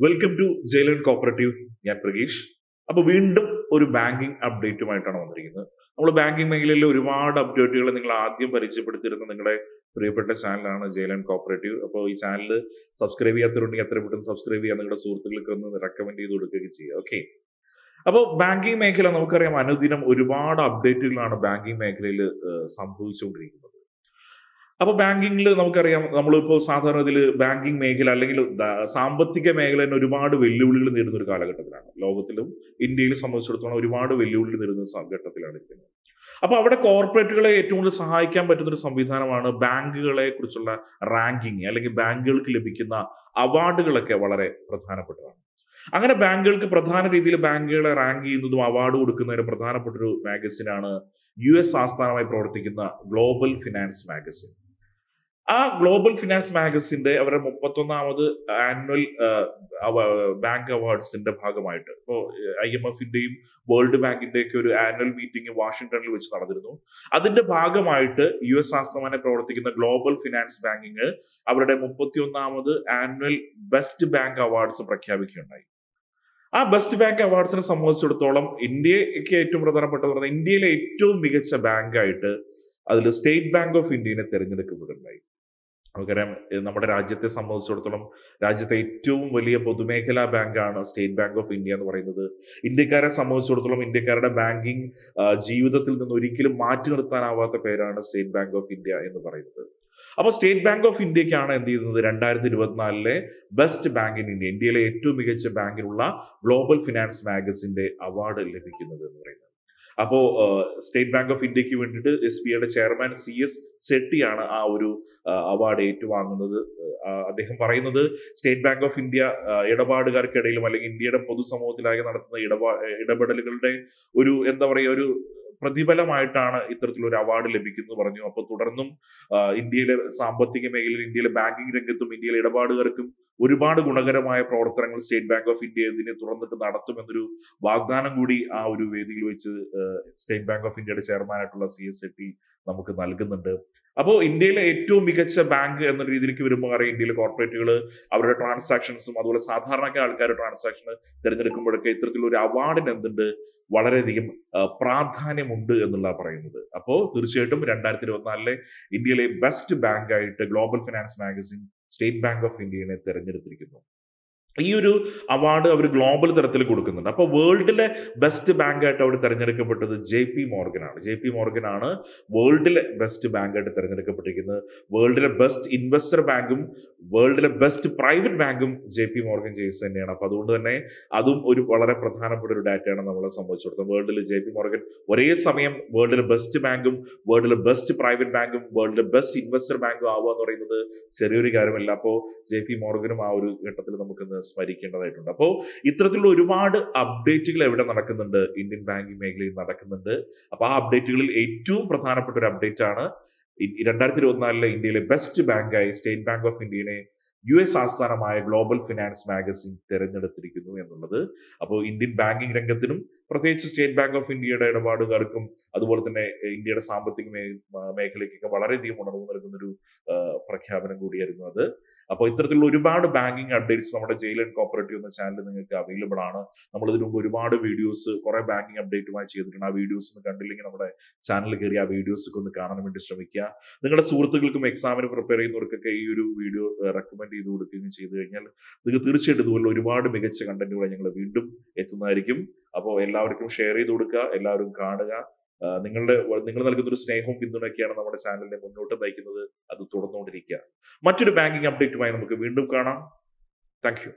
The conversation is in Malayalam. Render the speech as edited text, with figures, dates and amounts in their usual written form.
Welcome to ജയിലൻ cooperative. ഞാൻ പ്രഗീഷ്. അപ്പൊ വീണ്ടും ഒരു ബാങ്കിങ് അപ്ഡേറ്റുമായിട്ടാണ് വന്നിരിക്കുന്നത്. നമ്മൾ ബാങ്കിങ് മേഖലയിലെ ഒരുപാട് അപ്ഡേറ്റുകൾ നിങ്ങൾ ആദ്യം പരിചയപ്പെടുത്തിയിരുന്ന നിങ്ങളുടെ പ്രിയപ്പെട്ട ചാനലാണ് ജയിലൻ കോപ്പറേറ്റീവ്. അപ്പോൾ ഈ ചാനൽ സബ്സ്ക്രൈബ് ചെയ്യാത്തവരുണ്ടെങ്കിൽ എത്ര പെട്ടെന്ന് സബ്സ്ക്രൈബ് ചെയ്യാൻ നിങ്ങളുടെ സുഹൃത്തുക്കൾക്ക് ഒന്ന് റെക്കമെൻഡ് ചെയ്ത് കൊടുക്കുകയും ചെയ്യുക. ഓക്കെ. അപ്പോൾ ബാങ്കിങ് മേഖല നമുക്കറിയാം, അനുദിനം ഒരുപാട് അപ്ഡേറ്റുകളാണ് ബാങ്കിങ് മേഖലയിൽ സംഭവിച്ചുകൊണ്ടിരിക്കുന്നത്. അപ്പൊ ബാങ്കിങ്ങിൽ നമുക്കറിയാം, നമ്മളിപ്പോ സാധാരണ ഇതിൽ ബാങ്കിങ് മേഖല അല്ലെങ്കിൽ സാമ്പത്തിക മേഖല തന്നെ ഒരുപാട് വെല്ലുവിളികൾ നേരിടുന്ന ഒരു കാലഘട്ടത്തിലാണ്. ലോകത്തിലും ഇന്ത്യയിലും സംബന്ധിച്ചിടത്തോളം ഒരുപാട് വെല്ലുവിളികൾ നേരിടുന്ന ഘട്ടത്തിലാണ് ഇരിക്കുന്നത്. അപ്പൊ അവിടെ കോർപ്പറേറ്റുകളെ ഏറ്റവും കൂടുതൽ സഹായിക്കാൻ പറ്റുന്ന ഒരു സംവിധാനമാണ് ബാങ്കുകളെ കുറിച്ചുള്ള റാങ്കിങ്, അല്ലെങ്കിൽ ബാങ്കുകൾക്ക് ലഭിക്കുന്ന അവാർഡുകളൊക്കെ വളരെ പ്രധാനപ്പെട്ടതാണ്. അങ്ങനെ ബാങ്കുകൾക്ക് പ്രധാന രീതിയിൽ ബാങ്കുകളെ റാങ്ക് ചെയ്യുന്നതും അവാർഡ് കൊടുക്കുന്നതിന് പ്രധാനപ്പെട്ട ഒരു മാഗസിനാണ് US ആസ്ഥാനമായി പ്രവർത്തിക്കുന്ന ഗ്ലോബൽ ഫിനാൻസ് മാഗസിൻ. ആ ഗ്ലോബൽ ഫിനാൻസ് മാഗസിന്റെ അവരുടെ 31ാമത് ആനുവൽ ബാങ്ക് അവാർഡ്സിന്റെ ഭാഗമായിട്ട് ഇപ്പോൾ IMFന്റെയും വേൾഡ് ബാങ്കിന്റെ ഒക്കെ ഒരു ആനുവൽ മീറ്റിംഗ് വാഷിംഗ്ടണിൽ വെച്ച് നടന്നിരുന്നു. അതിന്റെ ഭാഗമായിട്ട് US ആസ്ഥാനമായി പ്രവർത്തിക്കുന്ന ഗ്ലോബൽ ഫിനാൻസ് ബാങ്കിങ് അവരുടെ 31ാമത് ആനുവൽ ബെസ്റ്റ് ബാങ്ക് അവാർഡ്സ് പ്രഖ്യാപിക്കുകയുണ്ടായി. ആ ബെസ്റ്റ് ബാങ്ക് അവാർഡ്സിനെ സംബന്ധിച്ചിടത്തോളം ഇന്ത്യക്ക് ഏറ്റവും പ്രധാനപ്പെട്ടത് പറഞ്ഞാൽ ഇന്ത്യയിലെ ഏറ്റവും മികച്ച ബാങ്കായിട്ട് അതിൽ സ്റ്റേറ്റ് ബാങ്ക് ഓഫ് ഇന്ത്യനെ തിരഞ്ഞെടുക്കപ്പെടുന്നുണ്ടായി. നമുക്കറിയാം, നമ്മുടെ രാജ്യത്തെ സംബന്ധിച്ചിടത്തോളം രാജ്യത്തെ ഏറ്റവും വലിയ പൊതുമേഖലാ ബാങ്കാണ് സ്റ്റേറ്റ് ബാങ്ക് ഓഫ് ഇന്ത്യ എന്ന് പറയുന്നത്. ഇന്ത്യക്കാരെ സംബന്ധിച്ചിടത്തോളം ഇന്ത്യക്കാരുടെ ബാങ്കിങ് ജീവിതത്തിൽ നിന്ന് ഒരിക്കലും മാറ്റി നിർത്താനാവാത്ത പേരാണ് സ്റ്റേറ്റ് ബാങ്ക് ഓഫ് ഇന്ത്യ എന്ന് പറയുന്നത്. അപ്പോൾ സ്റ്റേറ്റ് ബാങ്ക് ഓഫ് ഇന്ത്യക്കാണ് എന്ത് ചെയ്യുന്നത്, 2024 ബെസ്റ്റ് ബാങ്ക് ഇൻ ഇന്ത്യ, ഇന്ത്യയിലെ ഏറ്റവും മികച്ച ബാങ്കിനുള്ള ഗ്ലോബൽ ഫിനാൻസ് മാഗസിന്റെ അവാർഡ് ലഭിക്കുന്നത് എന്ന് പറയുന്നത്. അപ്പോ സ്റ്റേറ്റ് ബാങ്ക് ഓഫ് ഇന്ത്യക്ക് വേണ്ടിയിട്ട് SBIയുടെ ചെയർമാൻ CS സെട്ടിയാണ് ആ ഒരു അവാർഡ് ഏറ്റുവാങ്ങുന്നത്. അദ്ദേഹം പറയുന്നത്, സ്റ്റേറ്റ് ബാങ്ക് ഓഫ് ഇന്ത്യ ഇടപാടുകാർക്കിടയിലും അല്ലെങ്കിൽ ഇന്ത്യയുടെ പൊതുസമൂഹത്തിലാകെ നടത്തുന്ന ഇടപെടലുകളുടെ ഒരു എന്താ പറയുക ഒരു പ്രതിഫലമായിട്ടാണ് ഇത്തരത്തിലൊരു അവാർഡ് ലഭിക്കുന്നത് പറഞ്ഞു. അപ്പോൾ തുടർന്നും ഇന്ത്യയിലെ സാമ്പത്തിക മേഖലയിൽ, ഇന്ത്യയിലെ ബാങ്കിങ് രംഗത്തും ഇന്ത്യയിലെ ഇടപാടുകാർക്കും ഒരുപാട് ഗുണകരമായ പ്രവർത്തനങ്ങൾ സ്റ്റേറ്റ് ബാങ്ക് ഓഫ് ഇന്ത്യ ഇതിനെ തുറന്നിട്ട് നടത്തുമെന്നൊരു വാഗ്ദാനം കൂടി ആ ഒരു വേദിയിൽ വെച്ച് സ്റ്റേറ്റ് ബാങ്ക് ഓഫ് ഇന്ത്യയുടെ ചെയർമാനായിട്ടുള്ള CS സെട്ടി നമുക്ക് നൽകുന്നുണ്ട്. അപ്പോൾ ഇന്ത്യയിലെ ഏറ്റവും മികച്ച ബാങ്ക് എന്ന രീതിയിലേക്ക് വരുമ്പോൾ അറിയാം, ഇന്ത്യയിലെ കോർപ്പറേറ്റുകൾ അവരുടെ ട്രാൻസാക്ഷൻസും അതുപോലെ സാധാരണക്കാർ ആൾക്കാരുടെ ട്രാൻസാക്ഷൻ തിരഞ്ഞെടുക്കുമ്പോഴൊക്കെ ഇത്തരത്തിലൊരു അവാർഡിന് എന്തുണ്ട്, വളരെയധികം പ്രാധാന്യമുണ്ട് എന്നുള്ള പറയുന്നത്. അപ്പോൾ തീർച്ചയായിട്ടും 2024 ഇന്ത്യയിലെ ബെസ്റ്റ് ബാങ്കായിട്ട് global finance magazine state bank of ഇന്ത്യയെ തെരഞ്ഞെടുത്തിരിക്കുന്നു. ഈ ഒരു അവാർഡ് അവർ ഗ്ലോബൽ തലത്തിൽ കൊടുക്കുന്നുണ്ട്. അപ്പോൾ വേൾഡിലെ ബെസ്റ്റ് ബാങ്കായിട്ട് അവർ തെരഞ്ഞെടുക്കപ്പെട്ടത് JP Morgan ആണ്. JP Morgan ആണ് വേൾഡിലെ ബെസ്റ്റ് ബാങ്കായിട്ട് തെരഞ്ഞെടുക്കപ്പെട്ടിരിക്കുന്നത്. വേൾഡിലെ ബെസ്റ്റ് ഇൻവെസ്റ്റർ ബാങ്കും വേൾഡിലെ ബെസ്റ്റ് പ്രൈവറ്റ് ബാങ്കും JP Morgan Chase തന്നെയാണ്. അപ്പോൾ അതുകൊണ്ട് തന്നെ അതും ഒരു വളരെ പ്രധാനപ്പെട്ട ഒരു ഡാറ്റയാണ് നമ്മളെ സംബന്ധിച്ചിടത്തോളം. വേൾഡിൽ JP Morgan ഒരേ സമയം വേൾഡിലെ ബെസ്റ്റ് ബാങ്കും വേൾഡിലെ ബെസ്റ്റ് പ്രൈവറ്റ് ബാങ്കും വേൾഡിലെ ബെസ്റ്റ് ഇൻവെസ്റ്റർ ബാങ്കും ആവുക എന്ന് പറയുന്നത് ചെറിയൊരു കാര്യമല്ല. അപ്പോൾ JP Morganനും ആ ഒരു ഘട്ടത്തിൽ നമുക്കൊന്ന് സ്മരിക്കേണ്ടതായിട്ടുണ്ട്. അപ്പോൾ ഇത്തരത്തിലുള്ള ഒരുപാട് അപ്ഡേറ്റുകൾ എവിടെ നടക്കുന്നുണ്ട്, ഇന്ത്യൻ ബാങ്കിങ് മേഖലയിൽ നടക്കുന്നുണ്ട്. അപ്പോൾ ആ അപ്ഡേറ്റുകളിൽ ഏറ്റവും പ്രധാനപ്പെട്ട ഒരു അപ്ഡേറ്റ് ആണ് 2024 ഇന്ത്യയിലെ ബെസ്റ്റ് ബാങ്കായി സ്റ്റേറ്റ് ബാങ്ക് ഓഫ് ഇന്ത്യനെ US ആസ്ഥാനമായ ഗ്ലോബൽ ഫിനാൻസ് മാഗസിൻ തിരഞ്ഞെടുത്തിരിക്കുന്നു എന്നുള്ളത്. അപ്പോൾ ഇന്ത്യൻ ബാങ്കിങ് രംഗത്തിനും പ്രത്യേകിച്ച് സ്റ്റേറ്റ് ബാങ്ക് ഓഫ് ഇന്ത്യയുടെ ഇടപാടുകാർക്കും അതുപോലെ തന്നെ ഇന്ത്യയുടെ സാമ്പത്തിക മേഖലയ്ക്കൊക്കെ വളരെയധികം ഉണർവ് നൽകുന്ന ഒരു പ്രഖ്യാപനം കൂടിയായിരുന്നു അത്. അപ്പോൾ ഇത്തരത്തിലുള്ള ഒരുപാട് ബാങ്കിങ് അപ്ഡേറ്റ്സ് നമ്മുടെ ജയിലൻ കോപ്പറേറ്റീവ് എന്ന ചാനൽ നിങ്ങൾക്ക് അവൈലബിൾ ആണ്. നമ്മൾ ഇതിനു മുമ്പ് ഒരുപാട് വീഡിയോസ് കുറെ ബാങ്കിങ് അപ്ഡേറ്റുമായി ചെയ്തിട്ടുണ്ട്. ആ വീഡിയോസ് ഒന്നും കണ്ടില്ലെങ്കിൽ നമ്മുടെ ചാനലിൽ കയറി ആ വീഡിയോസ് ഒക്കെ ഒന്ന് കാണാൻ വേണ്ടി ശ്രമിക്കുക. നിങ്ങളുടെ സുഹൃത്തുക്കൾക്കും എക്സാമിന് പ്രിപ്പയർ ചെയ്യുന്നവർക്കൊക്കെ ഈ ഒരു വീഡിയോ റെക്കമെൻഡ് ചെയ്ത് കൊടുക്കുകയും ചെയ്തു കഴിഞ്ഞാൽ നിങ്ങൾക്ക് തീർച്ചയായിട്ടും ഇതുപോലെ ഒരുപാട് മികച്ച കണ്ടന്റുകൾ ഞങ്ങൾ വീണ്ടും എത്തുന്നതായിരിക്കും. അപ്പോൾ എല്ലാവർക്കും ഷെയർ ചെയ്ത് കൊടുക്കുക, എല്ലാവരും കാണുക. നിങ്ങൾ നൽകുന്ന ഒരു സ്നേഹവും പിന്തുണയൊക്കെയാണ് നമ്മുടെ ചാനലിനെ മുന്നോട്ട് നയിക്കുന്നത്. അത് തുടർന്നുകൊണ്ടിരിക്കുക. മറ്റൊരു ബാങ്കിങ് അപ്ഡേറ്റുമായി നമുക്ക് വീണ്ടും കാണാം. Thank you.